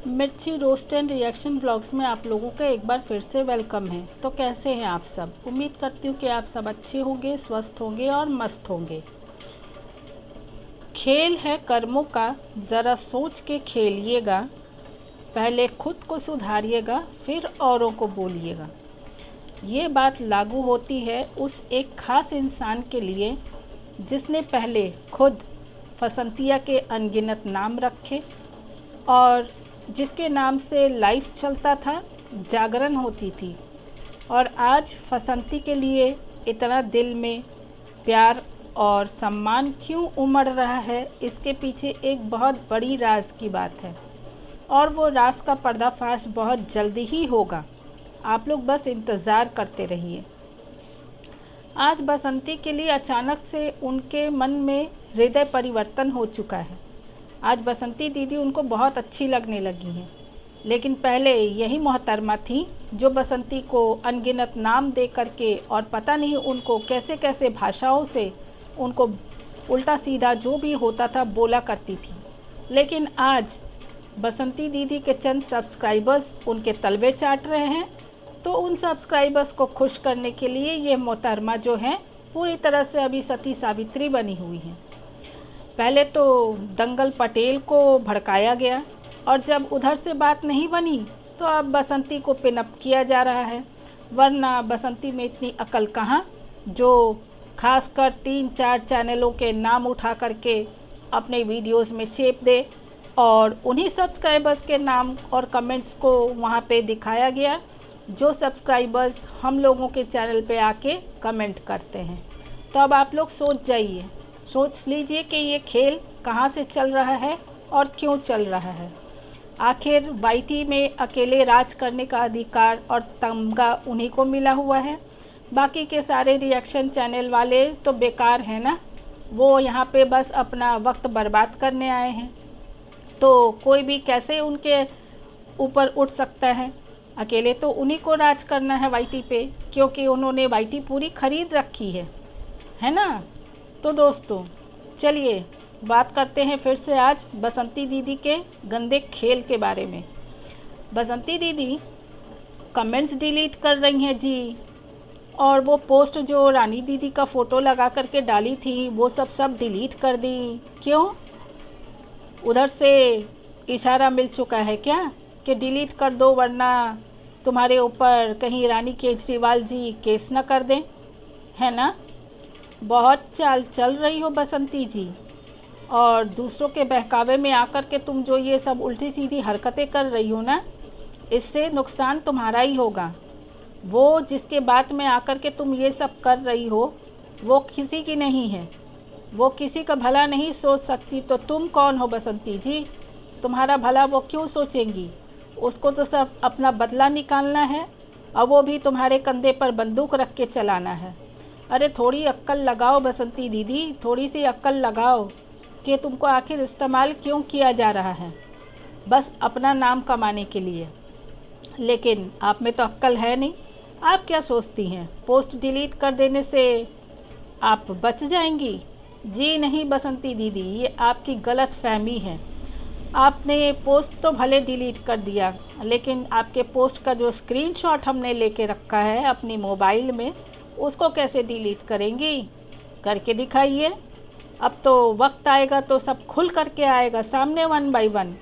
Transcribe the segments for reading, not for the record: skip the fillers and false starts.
मिर्ची roast and reaction blogs में आप लोगों का एक बार फिर से वेलकम है। तो कैसे हैं आप सब? उम्मीद करती हूँ कि आप सब अच्छे होंगे, स्वस्थ होंगे और मस्त होंगे। खेल है कर्मों का, ज़रा सोच के खेलिएगा। पहले खुद को सुधारिएगा, फिर औरों को बोलिएगा। ये बात लागू होती है उस एक ख़ास इंसान के लिए जिसने पहले खुद फसंतिया के अनगिनत नाम रखे और जिसके नाम से लाइफ चलता था, जागरण होती थी। और आज फसंती के लिए इतना दिल में प्यार और सम्मान क्यों उमड़ रहा है, इसके पीछे एक बहुत बड़ी राज की बात है और वो राज का पर्दाफाश बहुत जल्दी ही होगा। आप लोग बस इंतज़ार करते रहिए। आज बसंती के लिए अचानक से उनके मन में हृदय परिवर्तन हो चुका है। आज बसंती दीदी उनको बहुत अच्छी लगने लगी हैं, लेकिन पहले यही मोहतरमा थी जो बसंती को अनगिनत नाम दे करके और पता नहीं उनको कैसे कैसे भाषाओं से उनको उल्टा सीधा जो भी होता था बोला करती थी। लेकिन आज बसंती दीदी के चंद सब्सक्राइबर्स उनके तलवे चाट रहे हैं, तो उन सब्सक्राइबर्स को खुश करने के लिए ये मोहतरमा जो हैं पूरी तरह से अभी सती सावित्री बनी हुई हैं। पहले तो दंगल पटेल को भड़काया गया और जब उधर से बात नहीं बनी तो अब बसंती को पिनअप किया जा रहा है। वरना बसंती में इतनी अकल कहाँ जो खासकर 3-4 चैनलों के नाम उठा करके अपने वीडियोस में छेप दे और उन्हीं सब्सक्राइबर्स के नाम और कमेंट्स को वहाँ पे दिखाया गया जो सब्सक्राइबर्स हम लोगों के चैनल पे आके कमेंट करते हैं। तो अब आप लोग सोच जाइए, सोच लीजिए कि ये खेल कहाँ से चल रहा है और क्यों चल रहा है। आखिर वाईटी में अकेले राज करने का अधिकार और तमगा उन्हीं को मिला हुआ है। बाकी के सारे रिएक्शन चैनल वाले तो बेकार हैं ना, वो यहाँ पे बस अपना वक्त बर्बाद करने आए हैं। तो कोई भी कैसे उनके ऊपर उठ सकता है? अकेले तो उन्हीं को राज करना है वाईटी पे, क्योंकि उन्होंने वाईटी पूरी खरीद रखी है ना। तो दोस्तों चलिए बात करते हैं फिर से आज बसंती दीदी के गंदे खेल के बारे में। बसंती दीदी कमेंट्स डिलीट कर रही हैं जी, और वो पोस्ट जो रानी दीदी का फ़ोटो लगा करके डाली थी वो सब डिलीट कर दी। क्यों? उधर से इशारा मिल चुका है क्या कि डिलीट कर दो, वरना तुम्हारे ऊपर कहीं रानी केजरीवाल जी केस न कर दें, है ना। बहुत चाल चल रही हो बसंती जी, और दूसरों के बहकावे में आकर के तुम जो ये सब उल्टी सीधी हरकतें कर रही हो ना, इससे नुकसान तुम्हारा ही होगा। वो जिसके बात में आकर के तुम ये सब कर रही हो वो किसी की नहीं है, वो किसी का भला नहीं सोच सकती। तो तुम कौन हो बसंती जी? तुम्हारा भला वो क्यों सोचेंगी? उसको तो सब अपना बदला निकालना है और वो भी तुम्हारे कंधे पर बंदूक रख के चलाना है। अरे थोड़ी अक्ल लगाओ बसंती दीदी, थोड़ी सी अक्ल लगाओ कि तुमको आखिर इस्तेमाल क्यों किया जा रहा है, बस अपना नाम कमाने के लिए। लेकिन आप में तो अक्ल है नहीं। आप क्या सोचती हैं पोस्ट डिलीट कर देने से आप बच जाएंगी? जी नहीं बसंती दीदी, ये आपकी गलत फहमी है। आपने पोस्ट तो भले डिलीट कर दिया, लेकिन आपके पोस्ट का जो स्क्रीनशॉट हमने लेके रखा है अपनी मोबाइल में, उसको कैसे डिलीट करेंगी? करके दिखाइए। अब तो वक्त आएगा तो सब खुल करके आएगा सामने 1 बाय 1।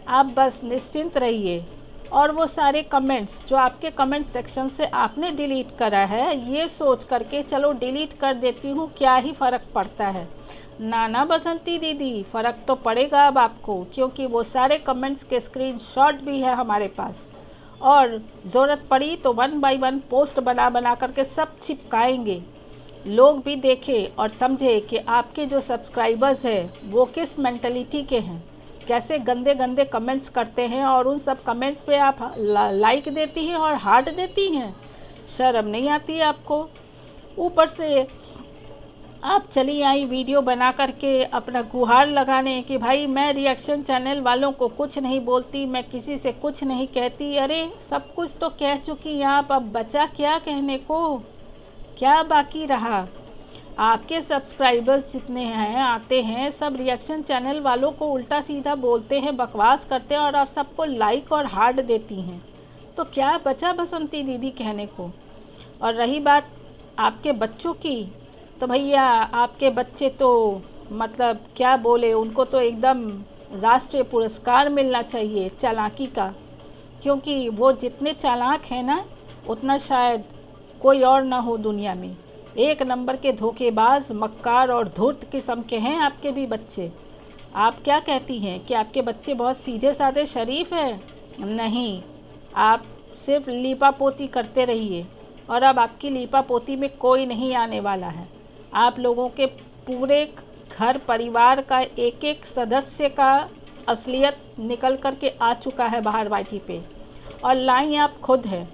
आप बस निश्चिंत रहिए। और वो सारे कमेंट्स जो आपके कमेंट सेक्शन से आपने डिलीट करा है, ये सोच करके चलो डिलीट कर देती हूँ, क्या ही फ़र्क पड़ता है। ना बसंती दीदी, फ़र्क तो पड़ेगा अब आपको, क्योंकि वो सारे कमेंट्स के स्क्रीनशॉट भी है हमारे पास, और ज़रूरत पड़ी तो 1 बाय 1 पोस्ट बना करके सब चिपकाएंगे। लोग भी देखें और समझे कि आपके जो सब्सक्राइबर्स हैं वो किस मेंटलिटी के हैं, कैसे गंदे गंदे कमेंट्स करते हैं, और उन सब कमेंट्स पे आप लाइक देती हैं और हार्ट देती हैं। शर्म नहीं आती है आपको? ऊपर से आप चली आई वीडियो बना करके अपना गुहार लगाने कि भाई मैं रिएक्शन चैनल वालों को कुछ नहीं बोलती, मैं किसी से कुछ नहीं कहती। अरे सब कुछ तो कह चुकी आप, अब बचा क्या कहने को? क्या बाकी रहा? आपके सब्सक्राइबर्स जितने हैं आते हैं सब रिएक्शन चैनल वालों को उल्टा सीधा बोलते हैं, बकवास करते हैं और आप सबको लाइक और हार्ट देती हैं। तो क्या बचा बसंती दीदी कहने को। और रही बात आपके बच्चों की, तो भैया आपके बच्चे तो मतलब क्या बोले, उनको तो एकदम राष्ट्रीय पुरस्कार मिलना चाहिए चालाकी का, क्योंकि वो जितने चालाक हैं ना उतना शायद कोई और ना हो दुनिया में। एक नंबर के धोखेबाज, मक्कार और धूर्त किस्म के हैं आपके भी बच्चे। आप क्या कहती हैं कि आपके बच्चे बहुत सीधे साधे शरीफ हैं? नहीं, आप सिर्फ लीपापोती करते रहिए और अब आपकी लीपापोती में कोई नहीं आने वाला है। आप लोगों के पूरे घर परिवार का एक एक सदस्य का असलियत निकल कर के आ चुका है बाहर वाटी पे, और लाई आप खुद हैं,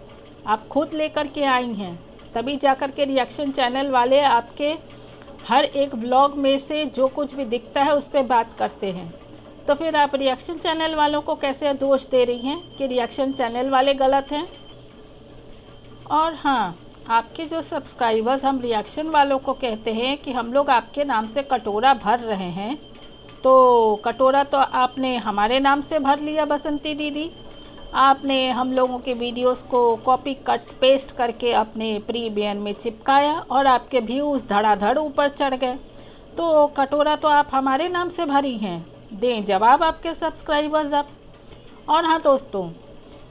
आप खुद लेकर के आई हैं, तभी जाकर के रिएक्शन चैनल वाले आपके हर एक व्लॉग में से जो कुछ भी दिखता है उस पर बात करते हैं। तो फिर आप रिएक्शन चैनल वालों को कैसे दोष दे रही हैं कि रिएक्शन चैनल वाले गलत हैं। और हाँ, आपके जो सब्सक्राइबर्स हम रिएक्शन वालों को कहते हैं कि हम लोग आपके नाम से कटोरा भर रहे हैं, तो कटोरा तो आपने हमारे नाम से भर लिया बसंती दीदी। आपने हम लोगों के वीडियोस को कॉपी कट पेस्ट करके अपने प्री बयान में चिपकाया और आपके व्यूज़ धड़ाधड़ ऊपर चढ़ गए। तो कटोरा तो आप हमारे नाम से भरी हैं, दें जवाब आपके सब्सक्राइबर्स अब। और हाँ दोस्तों,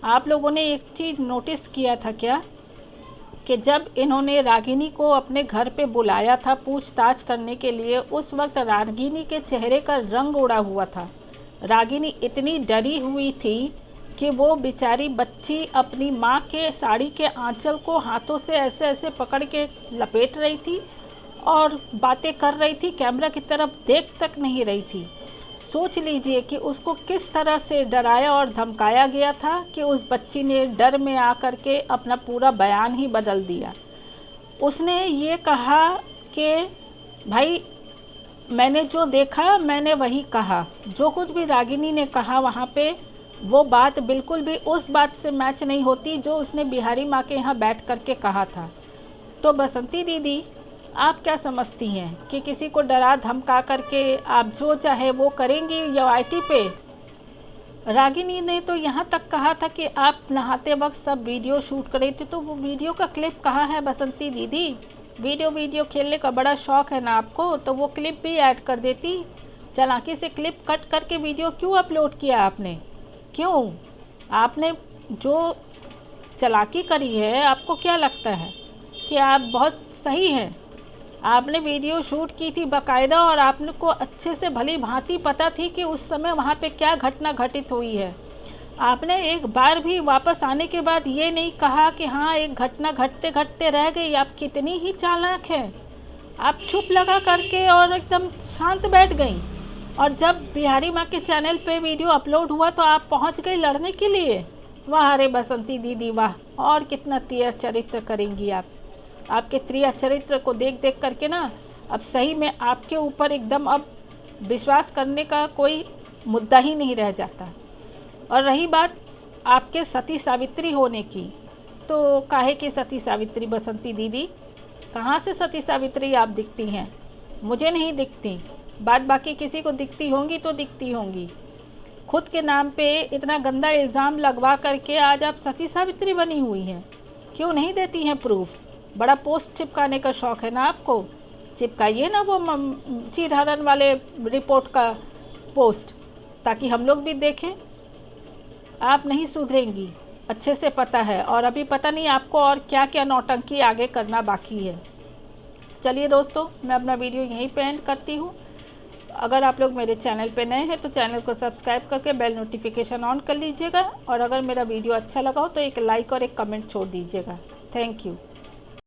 आप लोगों ने एक चीज़ नोटिस किया था क्या कि जब इन्होंने रागिनी को अपने घर पे बुलाया था पूछताछ करने के लिए, उस वक्त रागिनी के चेहरे का रंग उड़ा हुआ था। रागिनी इतनी डरी हुई थी कि वो बेचारी बच्ची अपनी माँ के साड़ी के आंचल को हाथों से ऐसे ऐसे पकड़ के लपेट रही थी और बातें कर रही थी, कैमरा की तरफ देख तक नहीं रही थी। सोच लीजिए कि उसको किस तरह से डराया और धमकाया गया था कि उस बच्ची ने डर में आकर के अपना पूरा बयान ही बदल दिया। उसने ये कहा कि भाई मैंने जो देखा मैंने वही कहा, जो कुछ भी रागिनी ने कहा वहाँ पे वो बात बिल्कुल भी उस बात से मैच नहीं होती जो उसने बिहारी माँ के यहाँ बैठ कर के कहा था। तो बसंती दीदी, आप क्या समझती हैं कि किसी को डरा धमका करके आप जो चाहे वो करेंगी या आईटी पे? रागिनी ने तो यहाँ तक कहा था कि आप नहाते वक्त सब वीडियो शूट कर रही थी, तो वो वीडियो का क्लिप कहाँ है बसंती दीदी? वीडियो खेलने का बड़ा शौक़ है ना आपको, तो वो क्लिप भी ऐड कर देती। चालाकी से क्लिप कट करके वीडियो क्यों अपलोड किया आपने? क्यों? आपने जो चालाकी करी है, आपको क्या लगता है कि आप बहुत सही हैं? आपने वीडियो शूट की थी बाकायदा और आपको अच्छे से भली भांति पता थी कि उस समय वहाँ पे क्या घटना घटित हुई है। आपने एक बार भी वापस आने के बाद ये नहीं कहा कि हाँ एक घटना घटते घटते रह गई। आप कितनी ही चालाक हैं। आप चुप लगा करके और एकदम शांत बैठ गई, और जब बिहारी माँ के चैनल पे वीडियो अपलोड हुआ तो आप पहुँच गई लड़ने के लिए। वाह अरे बसंती दीदी वाह, और कितना तीर चरित्र करेंगी आप। आपके त्रिया चरित्र को देख देख करके ना अब सही में आपके ऊपर एकदम अब विश्वास करने का कोई मुद्दा ही नहीं रह जाता। और रही बात आपके सती सावित्री होने की, तो काहे की सती सावित्री बसंती दीदी? कहाँ से सती सावित्री आप दिखती हैं? मुझे नहीं दिखती, बात बाकी किसी को दिखती होंगी तो दिखती होंगी। खुद के नाम पे इतना गंदा इल्ज़ाम लगवा करके आज आप सती सावित्री बनी हुई हैं। क्यों नहीं देती हैं प्रूफ? बड़ा पोस्ट चिपकाने का शौक़ है ना आपको, चिपकाइए ना वो चीरहरण वाले रिपोर्ट का पोस्ट, ताकि हम लोग भी देखें। आप नहीं सुधरेंगी, अच्छे से पता है, और अभी पता नहीं आपको और क्या क्या नौटंकी आगे करना बाकी है। चलिए दोस्तों, मैं अपना वीडियो यहीं पे एंड करती हूँ। अगर आप लोग मेरे चैनल पे नए हैं तो चैनल को सब्सक्राइब करके बेल नोटिफिकेशन ऑन कर लीजिएगा, और अगर मेरा वीडियो अच्छा लगा हो तो एक लाइक और एक कमेंट छोड़ दीजिएगा। Thank you.